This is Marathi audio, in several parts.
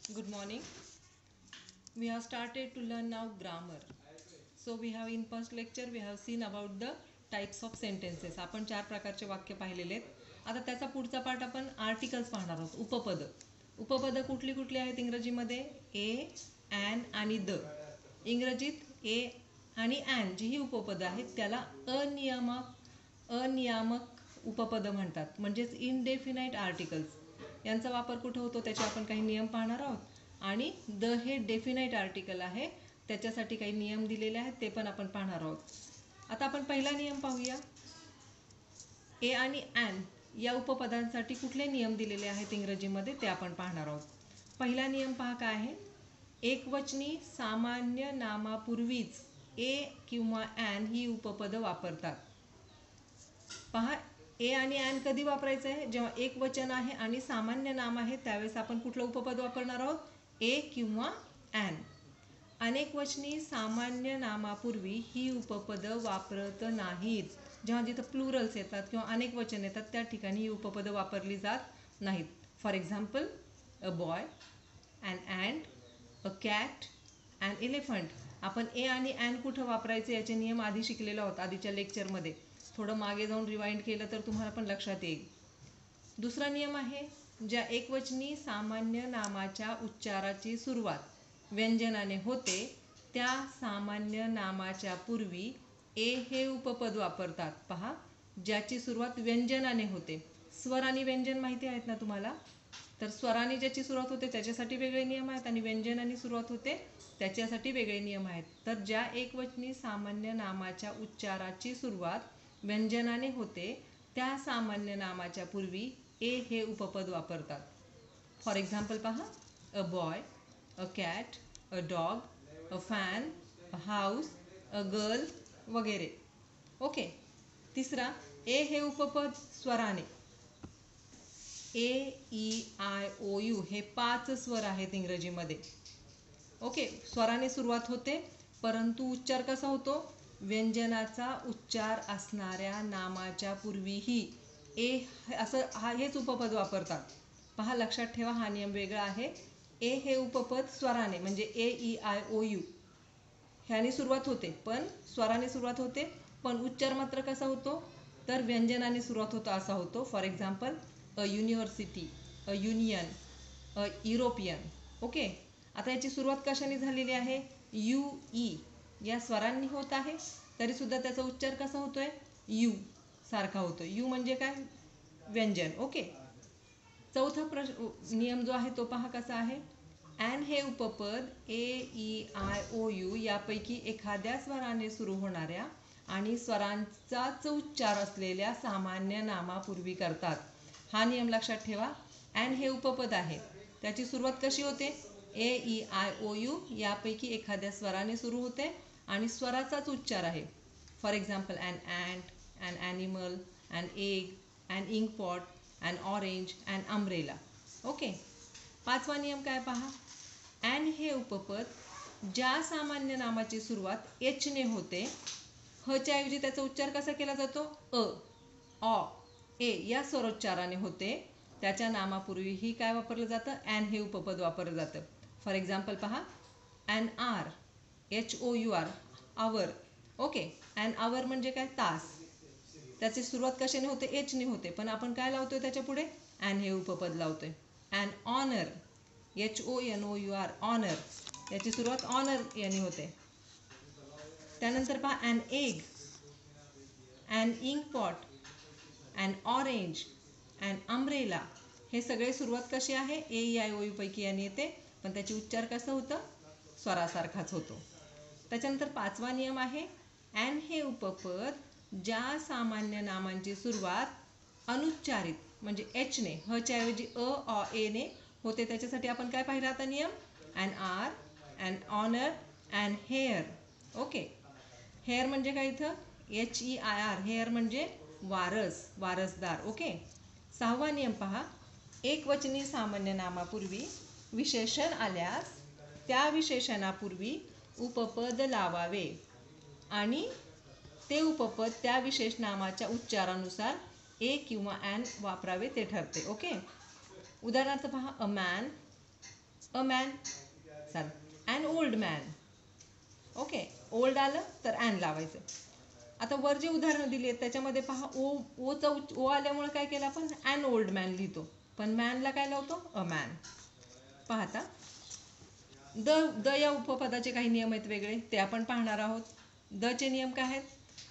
Good morning. We have started to learn now grammar. So we have in first lecture we have seen about the types of sentences. आपण 4 प्रकारचे वाक्य पाहिलेले आहेत. आता त्याचा पुढचा पार्ट आपण आर्टिकल्स पाहणार आहोत. उपपद. उपपद कुठली कुठली आहेत इंग्रजीमध्ये? ए, ॲन आणि द. इंग्रजीत ए आणि ॲन जी ही उपपद आहेत त्याला अनियामक उपपद म्हणतात, म्हणजेच इनडेफिनाइट आर्टिकल्स. यांचा वापर कुठं होतो त्याचे आपण काही नियम पाहणार आहोत. आणि द हे डेफिनाइट आर्टिकल आहे, त्याच्यासाठी काही नियम दिलेले आहेत ते पण आपण पाहणार आहोत. आता आपण पहिला नियम पाहूया. ए आणि ॲन या उपपदांसाठी कुठले नियम दिलेले आहेत इंग्रजीमध्ये ते आपण पाहणार आहोत. पहिला नियम पहा काय आहे. एकवचनी सामान्य नामापूर्वीच ए किंवा ॲन ही उपपद वापरतात. पहा, ए आणि ॲन कधी वापरायचं आहे? जेव्हा एक वचन आहे आणि सामान्य नाम आहे त्यावेळेस आपण कुठलं उपपद वापरणार आहोत? ए किंवा ॲन. अनेक वचनी सामान्य नामापूर्वी ही उपपद वापरत नाहीत. जेव्हा जिथं प्लुरल्स येतात किंवा अनेक वचन येतात त्या ठिकाणी ही उपपद वापरली जात नाहीत. For example, a boy, an ant, a cat, an elephant. आपण ए आणि ॲन कुठं वापरायचे याचे नियम आधी शिकलेलो आहोत आधीच्या लेक्चरमध्ये. थोडं मागे जाऊन रिवाइंड केलं तर तुम्हाला पण लक्षात येईल. दुसरा नियम आहे, ज्या एकवचनी सामान्य नामाच्या उच्चाराची सुरुवात व्यंजनाने होते त्या सामान्य नामाच्या पूर्वी ए हे उपपद वापरतात. पहा, ज्याची सुरुवात व्यंजनाने होते. स्वर आणि व्यंजन माहिती आहेत ना तुम्हाला? तर स्वराने ज्याची सुरुवात होते त्याच्यासाठी वेगळे नियम आहेत आणि व्यंजनाने सुरुवात होते त्याच्यासाठी वेगळे नियम आहेत. तर ज्या एकवचनी सामान्य नामाच्या उच्चाराची सुरुवात व्यंजनाने होते त्या सामान्य नामाच्या पूर्वी ए हे उपपद वापरतात. फॉर एक्झाम्पल पहा, a boy, a cat, a dog, a fan, a house, a girl वगैरे. ओके. तिसरा, ए हे उपपद स्वराने. ए, ई, आय, ओ, यू हे 5 स्वर आहेत इंग्रजीमध्ये. ओके. स्वराने सुरुवात होते परंतु उच्चार कसा होतो? व्यंजनाचा उच्चार असणाऱ्या नामाच्या पूर्वीही ए असं हेच उपपद वापरतात. पहा, लक्षात ठेवा, हा नियम वेगळा आहे. ए हे उपपद स्वराने म्हणजे ए, ई, आय, ओ, यू ह्याने सुरुवात होते, पण स्वराने सुरुवात होते, पण उच्चार मात्र कसा होतो? तर व्यंजनाने सुरुवात होतो असा होतो. For example, a university, a union, a European. Okay. आता याची सुरुवात कशाने झालेली आहे? यू, ई या स्वरांनी होत आहे, तरीसुद्धा त्याचा उच्चार कसा होतोय? यू सारखा होतोय. यू म्हणजे काय? व्यंजन. ओके. चौथा नियम जो आहे तो पहा कसा आहे. ॲन हे उपपद ए, ई, आय, ओ, यू यापैकी एखाद्या स्वराने सुरू होणाऱ्या आणि स्वरांचाच उच्चार असलेल्या सामान्य नामापूर्वी करतात. हा नियम लक्षात ठेवा. ॲन हे उपपद आहे, त्याची सुरुवात कशी होते? A, E, I, O, U यापैकी एखाद्या स्वराने सुरू होते आणि स्वराचाच उच्चार आहे. For example, an ant, an animal, an egg, an inkpot, an orange, an umbrella. Okay. पाचवा नियम काय पहा. ॲन हे उपपद ज्या सामान्य नामाची सुरुवात एचने होते, हच्या ऐवजी त्याचा उच्चार कसा केला जातो? अ, ऑ, ए या स्वरोच्चाराने होते त्याच्या नामापूर्वीही काय वापरलं जातं? ॲन हे उपपद वापरलं जातं. फॉर एक्झाम्पल पहा, an hour, HOUR, hour. Okay. An hour म्हणजे काय? तास. त्याची सुरुवात कशाने होते? एचने होते, पण आपण काय लावतोय त्याच्या पुढे? ॲन हे उपपद लावतोय. ॲन ऑनर, HONOUR, ऑनर, याची सुरुवात ऑनर याने होते. त्यानंतर पहा, an egg, an inkpot, an orange, an umbrella. हे सगळे सुरुवात कशी आहे? A, E, I, O, U पैकी याने येते, पण त्याची उच्चार कसं होतं? स्वरासारखाच होतो. त्याच्यानंतर पाचवा नियम आहे, ॲन हे उपपद ज्या सामान्य नामांची सुरुवात अनुच्चारित म्हणजे एचने, हच्या ऐवजी अ, ऑ, एने होते त्याच्यासाठी आपण काय पाहिलं आता नियम? An hour, an honour, an heir. Okay. Heir म्हणजे काय इथं? HEIR. हेअर म्हणजे वारस, वारसदार. ओके. सहावा नियम पहा. एकवचनी सामान्य नामापूर्वी विशेषण आल्यास त्या विशेषणापूर्वी उपपद लावावे आणि ते उपपद त्या विशेष नामाच्या उच्चारानुसार ए किंवा ॲन वापरावे ते ठरते. ओके. उदाहरणार्थ पहा, अ मॅन, अ मॅन, चालेल. An old man. Okay, old आलं तर अॅन लावायचं. आता वर जे उदाहरणं दिली आहेत त्याच्यामध्ये पहा, ओ आल्यामुळे काय केलं आपण, अॅन ओल्ड मॅन लिहितो, पण मॅनला काय लावतो, अ मॅन. पाहता द द या उपपदाचे काही नियम आहेत वेगळे, ते आपण पाहणार आहोत. द चे नियम काय आहेत?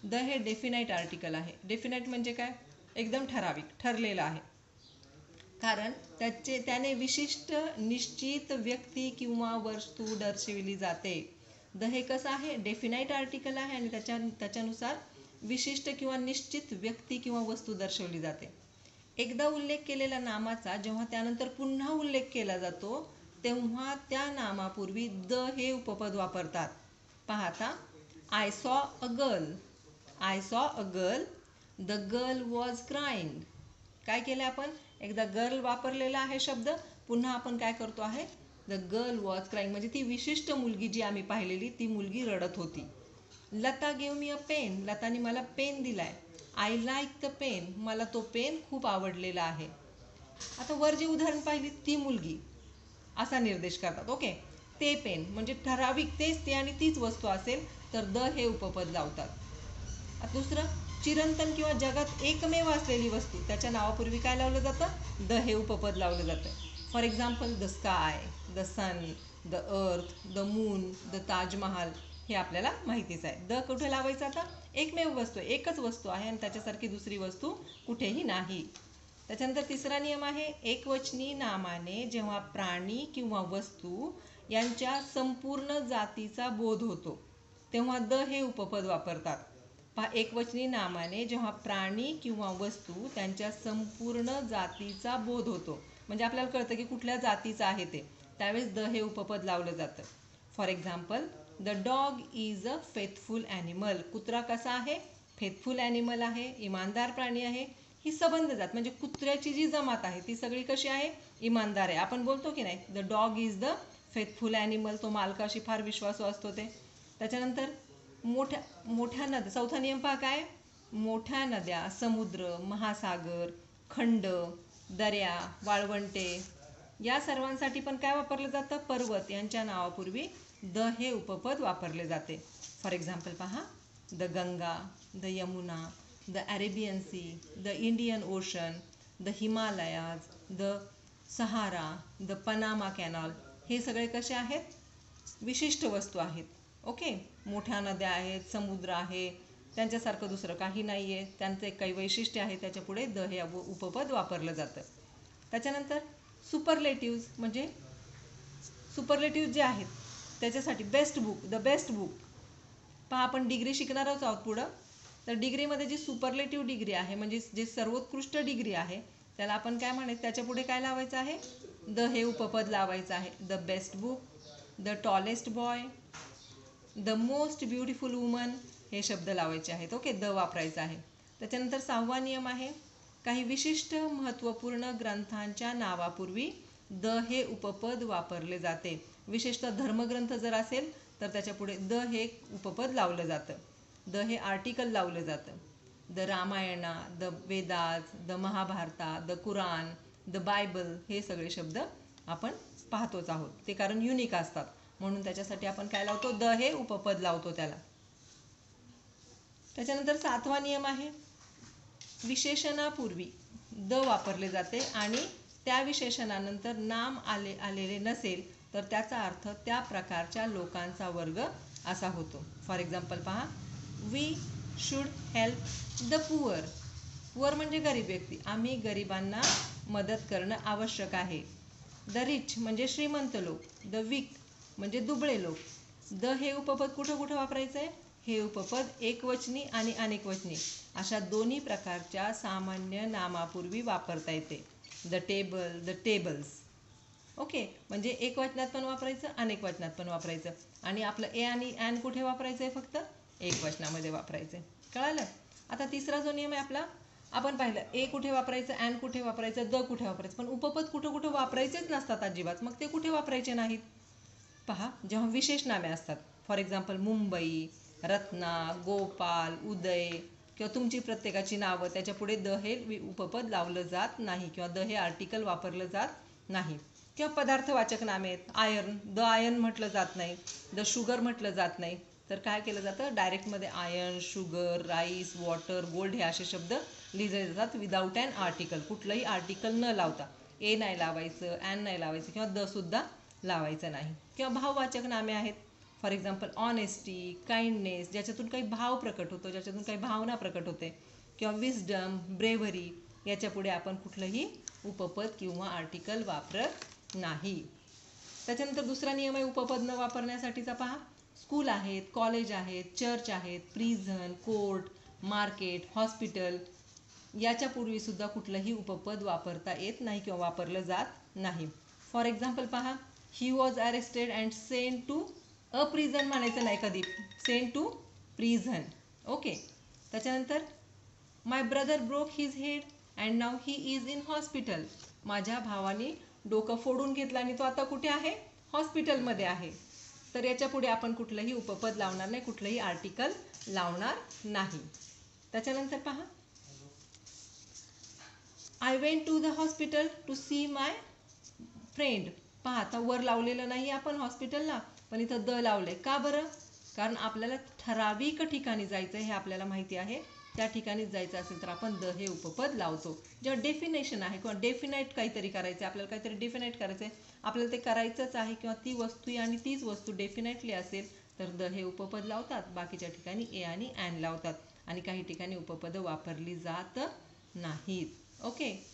द हे डेफिनाईट आर्टिकल आहे. डेफिनाईट म्हणजे काय? एकदम ठराविक, ठरलेलं आहे. कारण त्याने विशिष्ट निश्चित व्यक्ती किंवा वस्तू दर्शविली जाते. द हे कसं आहे? डेफिनाईट आर्टिकल आहे आणि त्याच्यानुसार विशिष्ट किंवा निश्चित व्यक्ती किंवा वस्तू दर्शवली जाते. एकदा उल्लेख केलेल्या नामाचा जेव्हा त्यानंतर पुन्हा उल्लेख केला जातो तेव्हा त्या नामापूर्वी द हे उपपद वापरतात. पाहता, I saw a girl. I saw a girl. The girl was crying. काय केलं आपण? एकदा गर्ल वापरलेला आहे शब्द, पुन्हा आपण काय करतो आहे, द गर्ल वॉज क्राईंग, म्हणजे ती विशिष्ट मुलगी जी आम्ही पाहिलेली ती मुलगी रडत होती. Lata gave me a pen. लताने मला पेन दिलाय. I like the pen. मला तो पेन खूप आवडलेला आहे. आता वर जी उदाहरण पाहिली ती मुलगी असा निर्देश करतात. ओके, ते पेन म्हणजे ठराविक तेच ते आणि तीच वस्तू असेल तर द हे उपपद लावतात. आता दुसरं, चिरंतन किंवा जगात एकमेव असलेली वस्तू त्याच्या नावापूर्वी काय लावलं जातं? द हे उपपद लावलं जातं. For example, the sky, the sun, the earth, the moon, the Taj Mahal, हे आपल्याला माहितीच आहे. द कुठे लावायचं? आता एकमेव वस्तू, एकच वस्तू आहे आणि त्याच्यासारखी दुसरी वस्तू कुठेही नाही. त्याच्यानंतर तिसरा नियम आहे, एकवचनी नामाने जेव्हा प्राणी किंवा वस्तू यांच्या संपूर्ण जातीचा बोध होतो तेव्हा द हे उपपद वापरतात. पहा, एकवचनी नामाने जेव्हा प्राणी किंवा वस्तू त्यांच्या संपूर्ण जातीचा बोध होतो म्हणजे आपल्याला कळतं की कुठल्या जातीचं आहे ते, त्यावेळेस द हे उपपद लावलं जातं. For example, the dog is a faithful animal. कुत्रा कसा आहे? फेथफुल ॲनिमल आहे, इमानदार प्राणी आहे. ही संबंध जात म्हणजे कुत्र्याची जी जमात आहे ती सगळी कशी आहे? इमानदार आहे. आपण बोलतो की नाही, the dog is the faithful animal, तो मालकाशी फार विश्वासू असतो ते. त्याच्यानंतर मोठ्या नद्या, चौथा नियम पहा काय? मोठ्या नद्या, समुद्र, महासागर, खंड, दर्या, वाळवंटे या सर्वांसाठी पण काय वापरलं जातं? पर्वत यांच्या नावापूर्वी द हे उपपद वापरले जाते. फॉर एक्झाम्पल पहा, the Ganga, the Yamuna, the Arabian sea, the Indian ocean, the Himalayas, the Sahara, the Panama canal, हे सगळे कसे आहेत? विशिष्ट वस्तू आहेत. ओके, मोठ्या नद्या आहेत, समुद्र आहे, त्यांच्यासारखं दुसरं काही नाही आहे, त्यांचं एक काही वैशिष्ट्य आहे, त्याच्यापुढे द हे उपपद वापरलं जातं. त्याच्यानंतर सुपरलेटिव्ज म्हणजे सुपरलेटिव्ह जे आहेत त्याच्यासाठी best book, the best book. पहा, आपण डिग्री शिकणारच आहोत पुढं, तर डिग्रीमध्ये जी सुपरलेटिव्ह डिग्री आहे म्हणजे जे सर्वोत्कृष्ट डिग्री आहे त्याला आपण काय म्हणायचं? त्याच्यापुढे काय लावायचं आहे? द हे उपपद लावायचं आहे. The best book, the tallest boy, the most beautiful woman, हे शब्द लावायचे आहेत. ओके, द वापरायचं आहे. त्याच्यानंतर 6वा नियम आहे, काही विशिष्ट महत्त्वपूर्ण ग्रंथांच्या नावापूर्वी द हे उपपद वापरले जाते. विशेषतः धर्मग्रंथ जर असेल तर त्याच्यापुढे द हे उपपद लावलं जातं. द हे आर्टिकल लावलं जातं. The Ramayana, the Vedas, the Mahabharata, the Quran, the Bible, हे सगळे शब्द आपण पाहतोच आहोत. ते कारण युनिक असतात म्हणून त्याच्यासाठी आपण काय लावतो? द हे उपपद लावतो त्याला. त्याच्यानंतर 7वा नियम आहे, विशेषणापूर्वी द वापरले जाते आणि त्या विशेषणानंतर नाम आलेले नसेल तर त्याचा अर्थ त्या प्रकारच्या लोकांचा वर्ग असा होतो. फॉर एक्झाम्पल पहा, we should help the poor. Poor म्हणजे गरीब व्यक्ती, आम्ही गरिबांना मदत करणं आवश्यक आहे. द रिच म्हणजे श्रीमंत लोक, द वीक म्हणजे दुबळे लोक. द हे उपपद कुठं कुठं वापरायचं आहे? हे उपपद एकवचनी आणि अनेकवचनी अशा दोन्ही प्रकारच्या सामान्य नामापूर्वी वापरता येते. The table, the tables. Okay, म्हणजे एक वचनात पण वापरायचं, अनेक वचनात पण वापरायचं. आणि आपलं ए आणि ॲन कुठे वापरायचं आहे? फक्त एक वचनामध्ये वापरायचं आहे. कळालं? आता तिसरा जो नियम आहे आपला, आपण पाहिलं ए कुठे वापरायचं, ॲन कुठे वापरायचं, द कुठे वापरायचं, पण उपपद कुठं कुठं वापरायचेच नसतात अजिबात. मग ते कुठे वापरायचे नाहीत? पहा, जेव्हा विशेष नामे असतात, फॉर एक्झाम्पल मुंबई, रत्ना, गोपाल, उदय किंवा तुमची प्रत्येकाची नावं, त्याच्यापुढे द हे उपपद लावलं जात नाही किंवा द हे आर्टिकल वापरलं जात नाही. किंवा पदार्थवाचक नामे आहेत. आयर्न, द आयर्न म्हटलं जात नाही, द शुगर म्हटलं जात नाही, तर काय केलं जातं डायरेक्टमध्ये iron, sugar, rice, water, gold हे असे शब्द लिहिले जातात विदाऊट ॲन आर्टिकल. कुठलंही आर्टिकल न लावता. ए नाही लावायचं, ॲन नाही लावायचं किंवा द सुद्धा लावायचं नाही. किंवा भाववाचक नामे आहेत. फॉर एक्झाम्पल ऑनेस्टी, काइंडनेस, ज्याच्यातून काही भाव प्रकट होतो, ज्याच्यातून काही भावना प्रकट होते. किंवा विस्डम, ब्रेव्हरी, याच्या पुढे आपण कुठलंही उपपद किंवा आर्टिकल वापरत नाही. त्याच्यानंतर दुसरा नियम आहे उपपद न वापरण्यासाठीचा. पहा, स्कूल आहेत, कॉलेज आहेत, चर्च आहेत, प्रिझन, कोर्ट, मार्केट, हॉस्पिटल, याच्या पूर्वी सुद्धा कुठलंही उपपद वापरता येत नाही किंवा वापरलं जात नाही. फॉर एक्झाम्पल पहा, he was arrested and sent to a prison म्हणायचं नाही कधी, सेंट टू प्रिझन. ओके. त्याच्यानंतर my brother broke his head and now he is in hospital. माझ्या भावाने डोकं फोडून घेतलं आणि तो आता कुठे आहे? हॉस्पिटलमध्ये आहे. तर याच्या पुढे आपण कुठलंही उपपद लावणार नाही, कुठलंही आर्टिकल लावणार नाही. त्याच्यानंतर पहा, I went to the hospital to see my friend. पहा, आता वर लावलेलं नाही आपण हॉस्पिटलला, पण इथं द लावलंय. का बरं? कारण आपल्याला ठराविक ठिकाणी जायचं हे आपल्याला माहिती आहे. त्या ठिकाणीच जायचं असेल तर आपण द हे उपपद लावतो. जेव्हा डेफिनेशन आहे किंवा डेफिनाईट काहीतरी करायचं, आपल्याला काहीतरी डेफिनाईट करायचं आहे, आपल्याला ते करायचंच आहे किंवा ती वस्तू आणि तीच वस्तू डेफिनेटली असेल तर द हे उपपद लावतात. बाकीच्या ठिकाणी ए आणि ॲन लावतात. आणि काही ठिकाणी उपपदं वापरली जात नाहीत. ओके.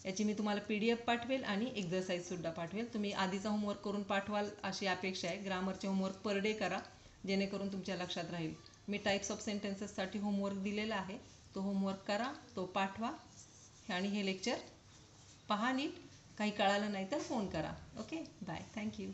याची मी तुम्हाला PDF पाठवेल आणि एक्झरसाईजसुद्धा पाठवेल. तुम्ही आधीचा होमवर्क करून पाठवाल अशी अपेक्षा आहे. ग्रामरचे होमवर्क पर डे करा, जेणेकरून तुमच्या लक्षात राहील. मी टाईप्स ऑफ सेंटेन्सेससाठी होमवर्क दिलेला आहे, तो होमवर्क करा, तो पाठवा आणि हे लेक्चर पहा नीट. काही कळालं नाही तर फोन करा. Okay, bye, thank you.